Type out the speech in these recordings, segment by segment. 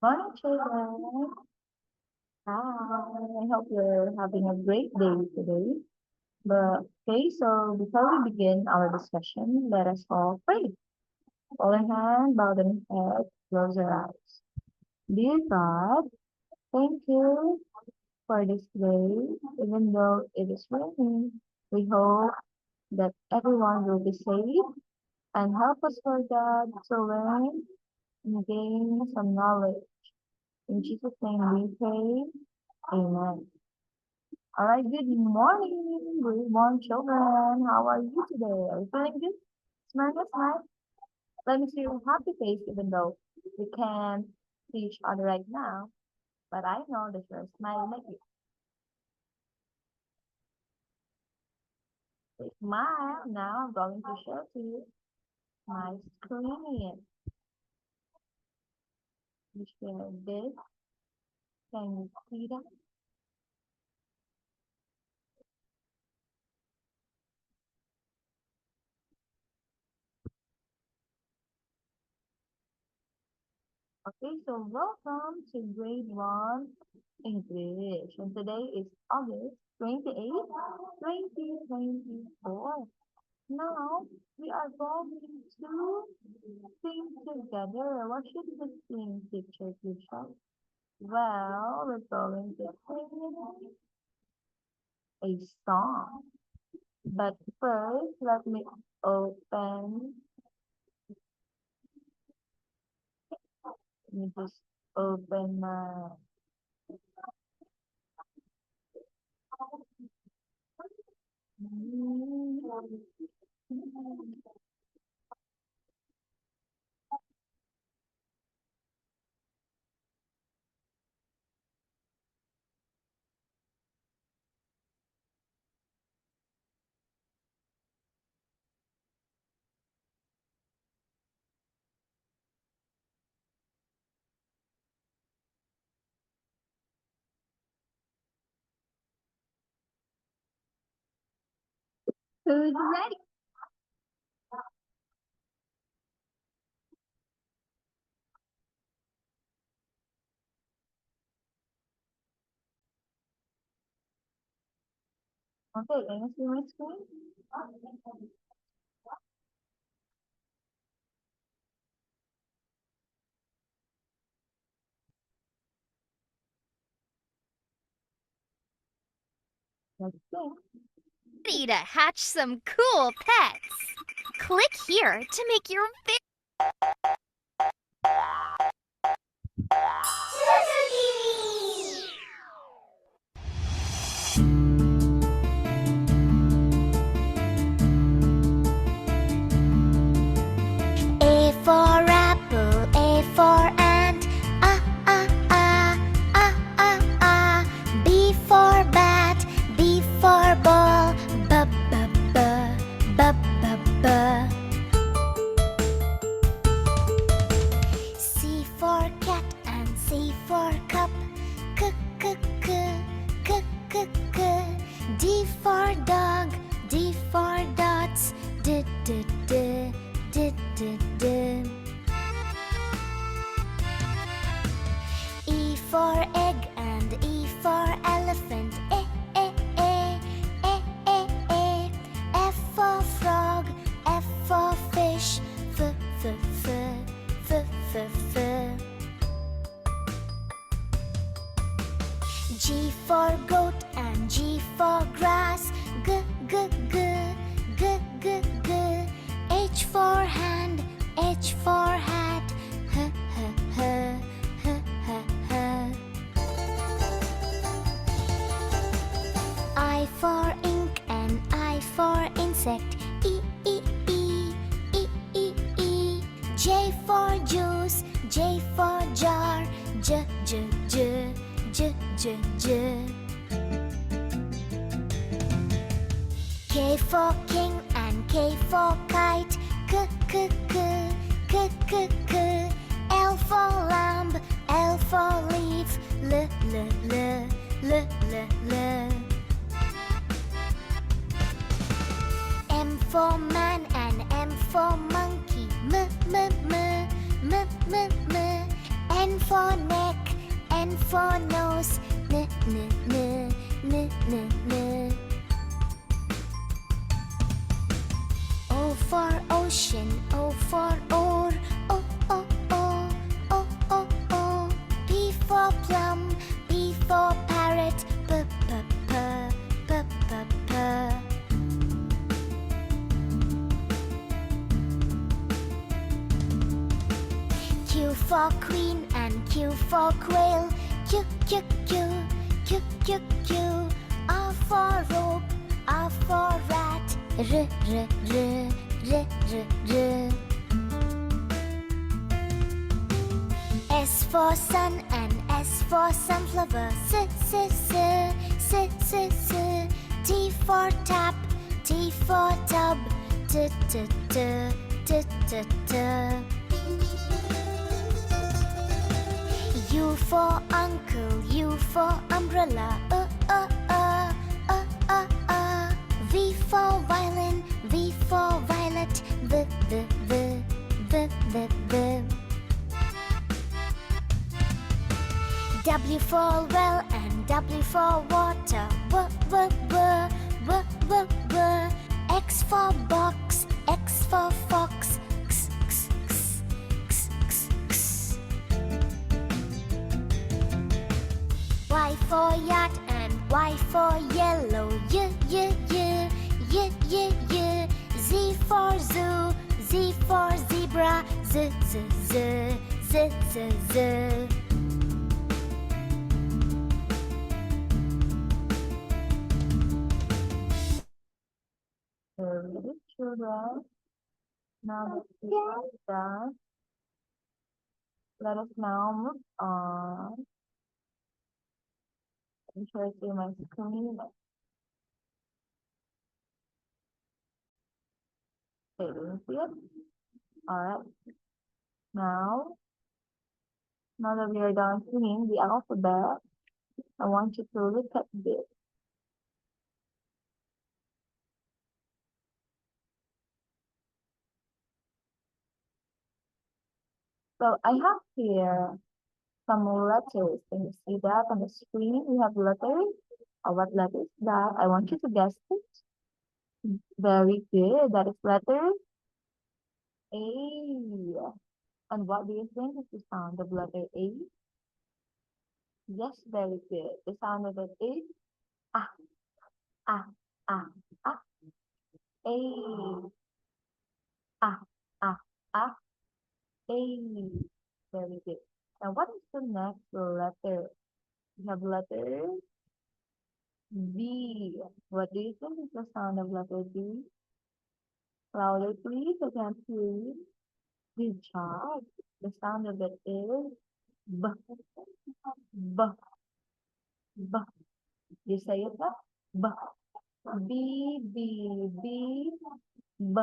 Morning, children. Hi. I hope you're having a great day today. But okay, so before we begin our discussion, let us all pray. Hold a hand, bow the head, close our eyes. Dear God, thank you for this day. Even though it is raining, we hope that everyone will be safe and help us, Lord God, to learn and gain some knowledge. In Jesus' name we pray. Amen. All right, good morning, good morning, children. How are you today? Are you feeling good? Smiling, smile. Let me see your happy face, even though we can't see each other right now. But I know that you're smiling like you. So smile. Now I'm going to show to you my screen. You share this. Can you see that? Okay, so welcome to grade 1 English. And today is August 28th, 2024. Now we are going to sing together. What should we sing, teacher Tisha? Well, we're going to sing a song. But first, let me just open my Who's ready? Okay, can you see my screen? Let's sing. Ready to hatch some cool pets. Click here to make your A for apple, A for ant, ah, ah, ah, ah. B for bat, B for ball, b, b, b, b, b, b. C for cat and C for cup, k, k, k, k, k, k. D for dog, D for dots, d, d, d, d, d, d. E for egg and E for elephant, eh, eh, eh, eh, eh, eh. F for frog, F for fish, f, f, f, f, f, f. G for goat and G for grass, g, g, g, g, g, g. H for hand, H for hat, h, h, h, h, h, h. I for ink and I for insect, E, E, E, E, E, E. J for juice, J for jar, J, J, J, J, J, J. K for king and K for kite, K, K, K, K, K, K. L for lamb, L for leaf, L, L, L, L, L, L. M for man and M for monkey, M, M, M, M, M, M. N for net for nose, n, n, n, n, n, n. O for ocean, O for oar, O, O, O, O, O, O. P for plum, P for parrot, P, P, P, P, P, P. Q for queen and Q for quail, Q, Q, Q, Q, Q, Q. R for rope, R for rat, R, R, R, R, R, R. S for sun and S for sunflower, S, S, S, S, S, S. T for tap, T for tub, T, T, T, T, T, T. U for uncle, U for umbrella, V for violin, V for violet, V, V, V, V, V, V. W for well and W for water, W, W, W, W, W, W. X for box, X for fox, X, X, X, X, X, X. Y for yacht and Y for yellow, Y, Y, Y, Y, Y, Y. Z for zoo, Z for zebra, Z, Z, Z, Z, Z, Z. Very good, children. Now that we have done, let us now move on. Let me share to my screen. Okay, do you see it? Alright. Now that we are done singing the alphabet, I want you to look at this. So I have here some letters. Can you see that on the screen? We have letters. What letter is that? I want you to guess it. Very good. That is letter A. And what do you think is the sound of letter A? Yes, very good. The sound of it is ah, ah, ah, ah, A. Ah, ah, ah, A. Very good. And what is the next letter? We have letter V. What do you think is the sound of letter V? Louder, please. I can't hear you. Good job. The sound of it is B. B. B. You say it up. B. B. B. B. B.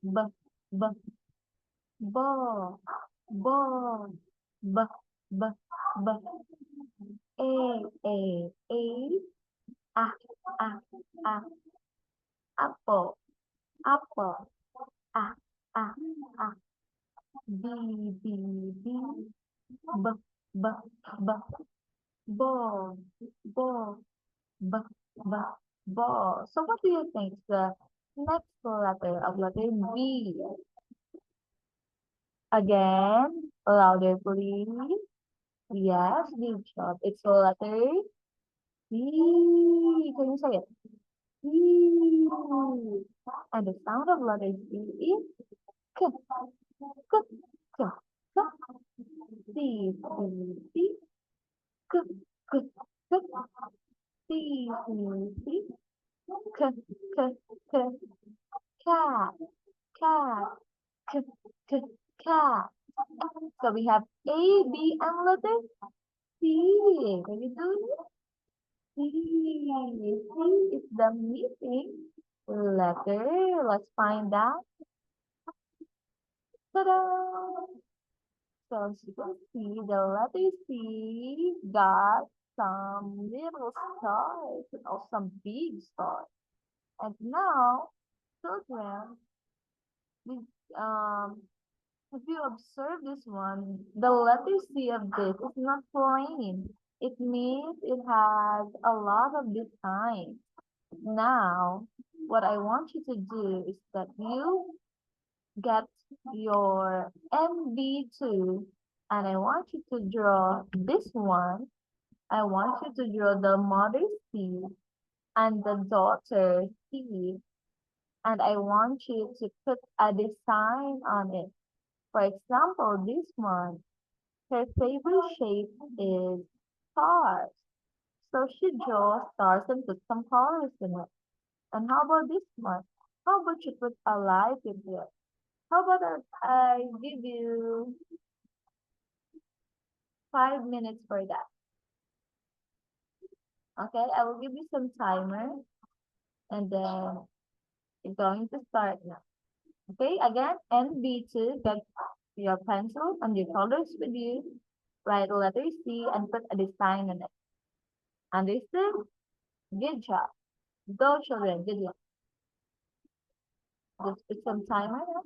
B. B. Ball. Ball. B. B. B. A. A. A. Ah. Ah. Ah. Apple. Apple. Ah. Ah. Ah. B. B. B. B. B. B. Ball. Ball. B. B. Ball. So what do you think is the next letter of letter B? Again, louder please. Yes, good job. It's letter B. Can you say it? B. And the sound of letter B is K. K. K. K. C. C. C. K. K. K. C. C. C. K. K. K. Cat. Cat. K. K. Cat. So we have A, B, and letter C. Can you do it? C. C is the missing letter. Let's find out. Ta-da! So as you can see, the letter C got some little stars and also some big stars. And now, children, we, um, if you observe this one, the letter C of this is not plain. It means it has a lot of design. Now, what I want you to do is that you get your MB2 and I want you to draw this one. I want you to draw the mother's seed and the daughter's seed and I want you to put a design on it. For example, this one, her favorite shape is stars. So she draws stars and put some colors in it. And how about this one? How about you put a light in here? How about I give you 5 minutes for that? Okay, I will give you some timer and then it's going to start now. Okay, again, NB2, get your pencil and your colors with you. Write letter C and put a design on it. Understood? Good job. Go children, good luck. Just put some timer now.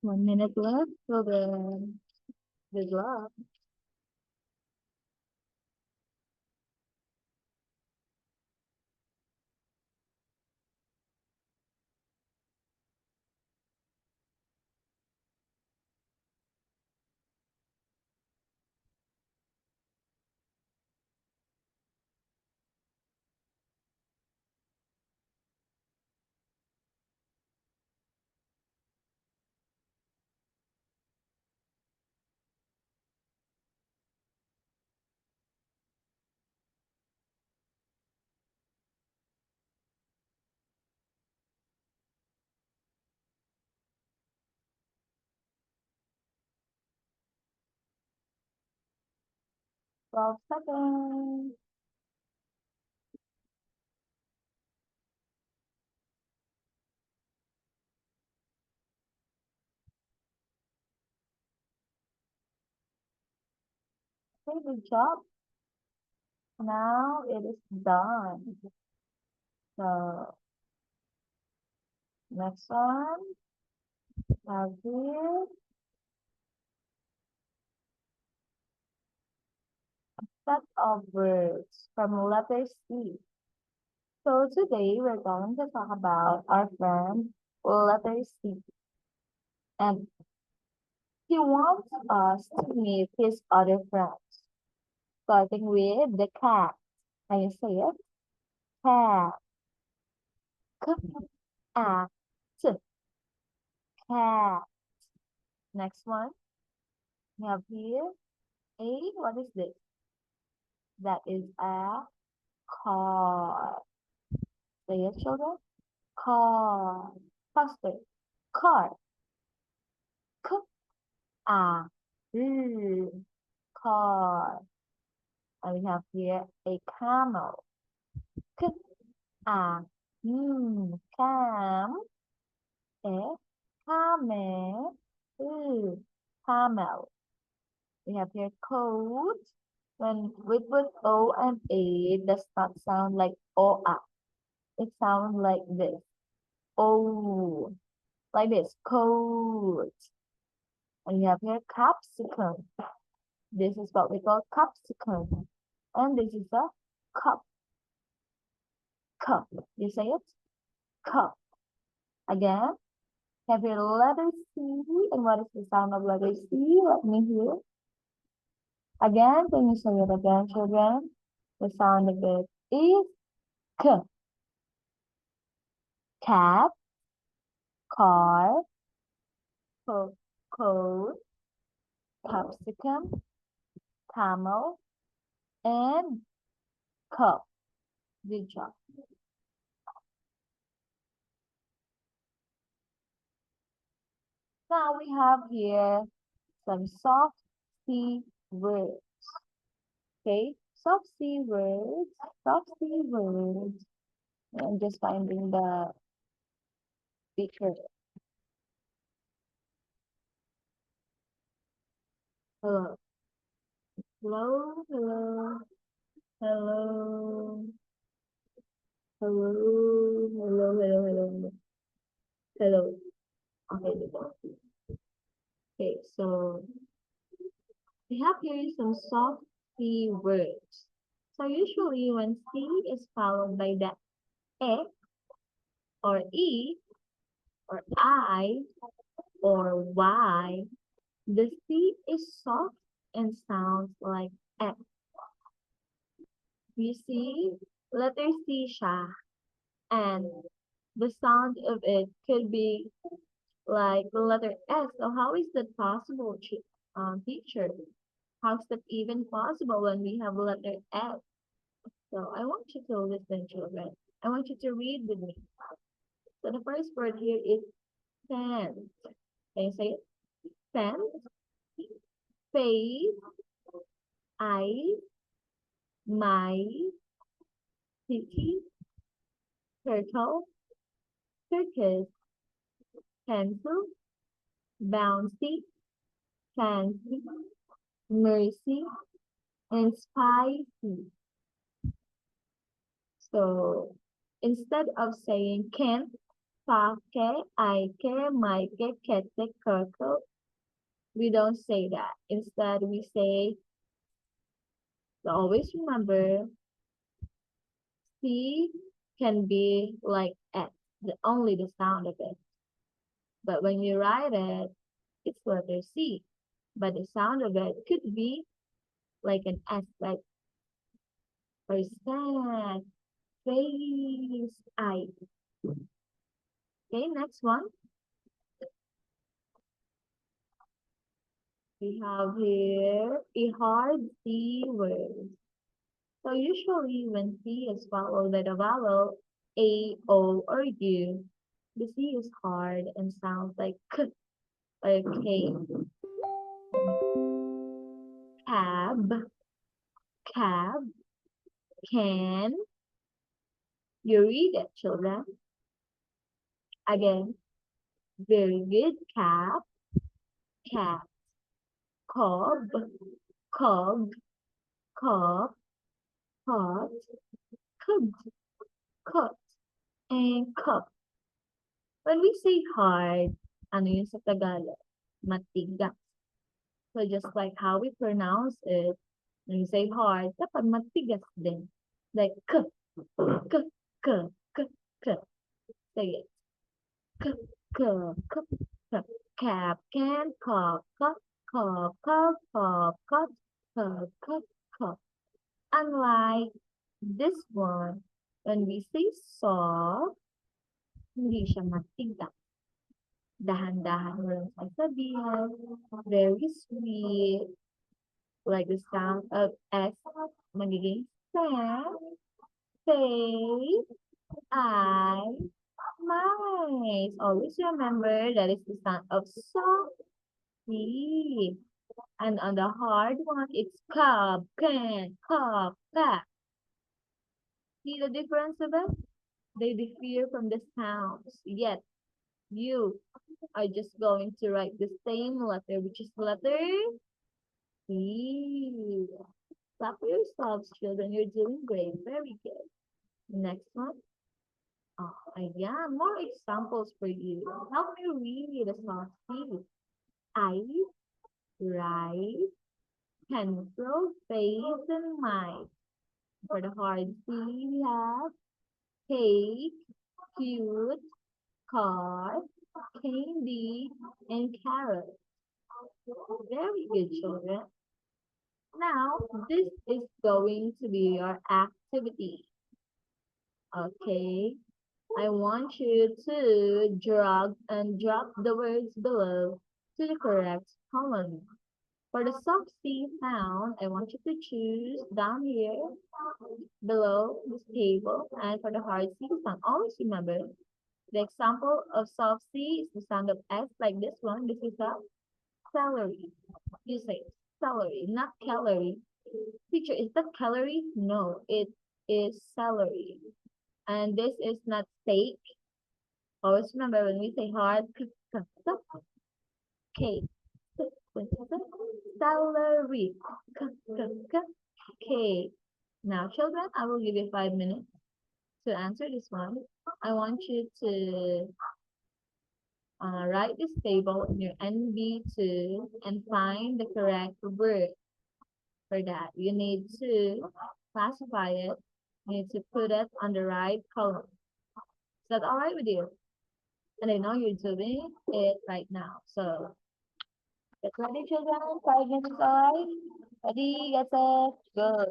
1 minute left for the good luck. 12 seconds. Okay, good job. Now it is done. So next one, have here set of words from letter C. So today we're going to talk about our friend letter C. And he wants us to meet his other friends, starting with the cat. Can you say it? Cat. Cat. Cat. Next one, we have here a, what is this? That is a car. Say it, children. Car. Faster. Car. K a r. Car. And we have here a camel. K a cam. E camel. Camel. We have here coat. When we put O and A, it does not sound like O-A. It sounds like this. O. Like this. Coat. And we have here capsicum. This is what we call capsicum. And this is a cup. Cup. You say it? Cup. Again, have your letter C. And what is the sound of letter C? Let me hear. Again, can you say it again, children? The sound of it is K. Cat, car, coat, capsicum, camel, and cup. Good job. Now we have here some soft C words. Okay, soft C words, soft C words. I'm just finding the speaker. Hello, hello, hello, hello, hello, hello, hello, hello, hello. Okay, okay, so we have here some soft C words. So usually when C is followed by the X or E or I or Y, the C is soft and sounds like X. You see, letter C siya, and the sound of it could be like the letter S. So how is that possible, teacher? How's that even possible when we have letter S? So I want you to listen, children. I want you to read with me. So the first word here is scent. Can you say it? Scent, face, eye, my, city, turtle, circus, pencil, bouncy, fancy, mercy, and spicy. So instead of saying can't, Pake, aike, maike, kete, kerke. We don't say that. Instead, we say, always remember, C can be like S, only the sound of it. But when you write it, it's letter C. But the sound of it could be like an S, like percent, face, I. Okay, next one. We have here a hard C word. So usually when C is followed by the vowel A, O, or U, the C is hard and sounds like K or K. Cab, cab, can. You read it, children. Again, very good. Cab, cat, cob, cog, cob, pot, cub, cut, and cup. When we say hard, ano yun sa Tagalog? Matigas. So just like how we pronounce it, when we say hard, dapat matigas din. Like k, k, k. Say it. K, k, k, k. Cap, can, cup, cup. Unlike this one, when we say soft, hindi siya matigas. Dahan-dahan mo lang sasabihin. Very sweet. Like the sound of S, magiging sa, say, I, mice. Always remember that is the sound of softly. And on the hard one, it's cub, can, cub, cat. See the difference of it? They differ from the sounds. Yet, you are just going to write the same letter, which is letter C. Clap for yourselves, children. You're doing great. Very good. Next one. Oh, yeah, more examples for you. Help me read the soft C. Ice, rice, pencil, face, and mice. For the hard C, we have cake, cute, car, candy, and carrot. Very good, children. Now, this is going to be your activity. Okay, I want you to drag and drop the words below to the correct column. For the soft C sound, I want you to choose down here below this table. And for the hard C sound, always remember the example of soft C is the sound of S like this one. This is a celery. You say celery, not calorie. Teacher, is that calorie? No, it is celery. And this is not steak. Always remember when we say hard, K, celery, K. Now, children, I will give you 5 minutes to answer this one. I want you to write this table in your NB2 and find the correct word for that. You need to classify it. You need to put it on the right column. Is that all right with you? And I know you're doing it right now. So get ready, children. 5 minutes, all right? Ready, get set, go.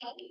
Hello.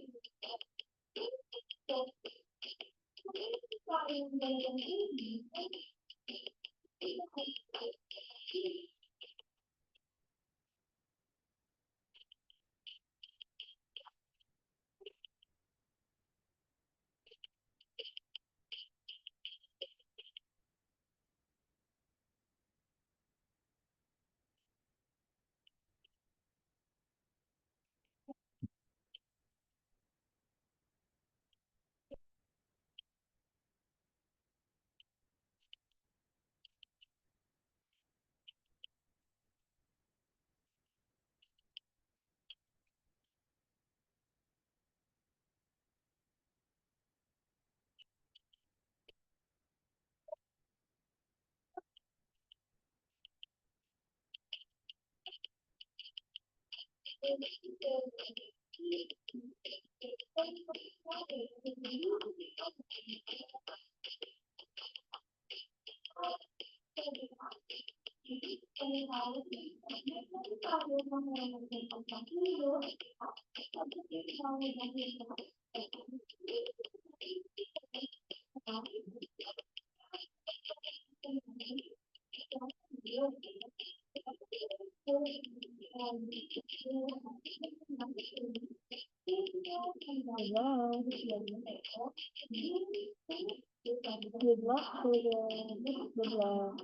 Good luck, children. Good luck.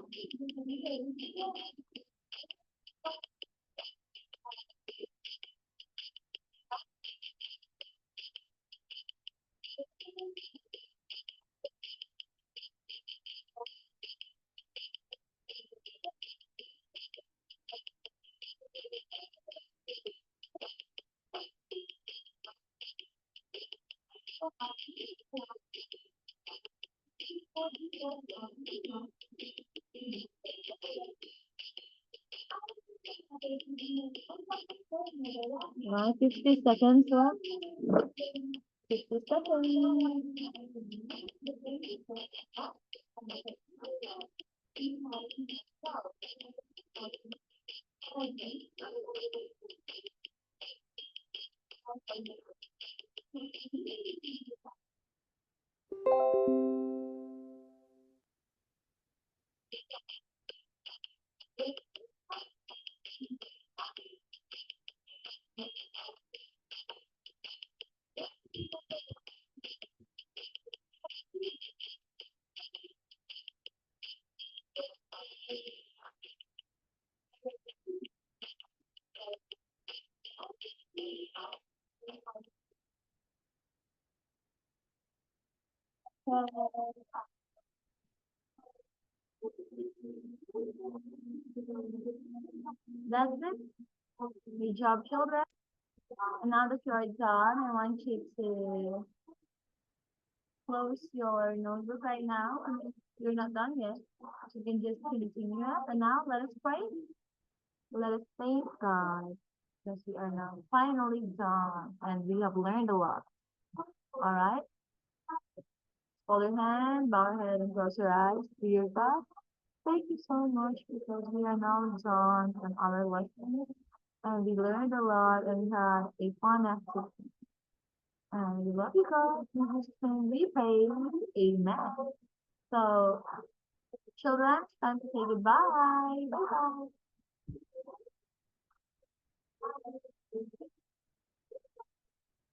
Now 50 seconds left. 50 seconds. That's it. Good job, children. And now that you're done, I want you to close your notebook right now. I mean, you're not done yet. You can just continue it. And now let us pray. Let us thank God because we are now finally done and we have learned a lot. All right? Hold your hand, bow your head, and close your eyes. Dear God, thank you so much because we are now done on our lesson and we learned a lot and we had a fun activity. And we love you God. In Jesus' name we pray. Amen. So, children, it's time to say goodbye. Bye bye.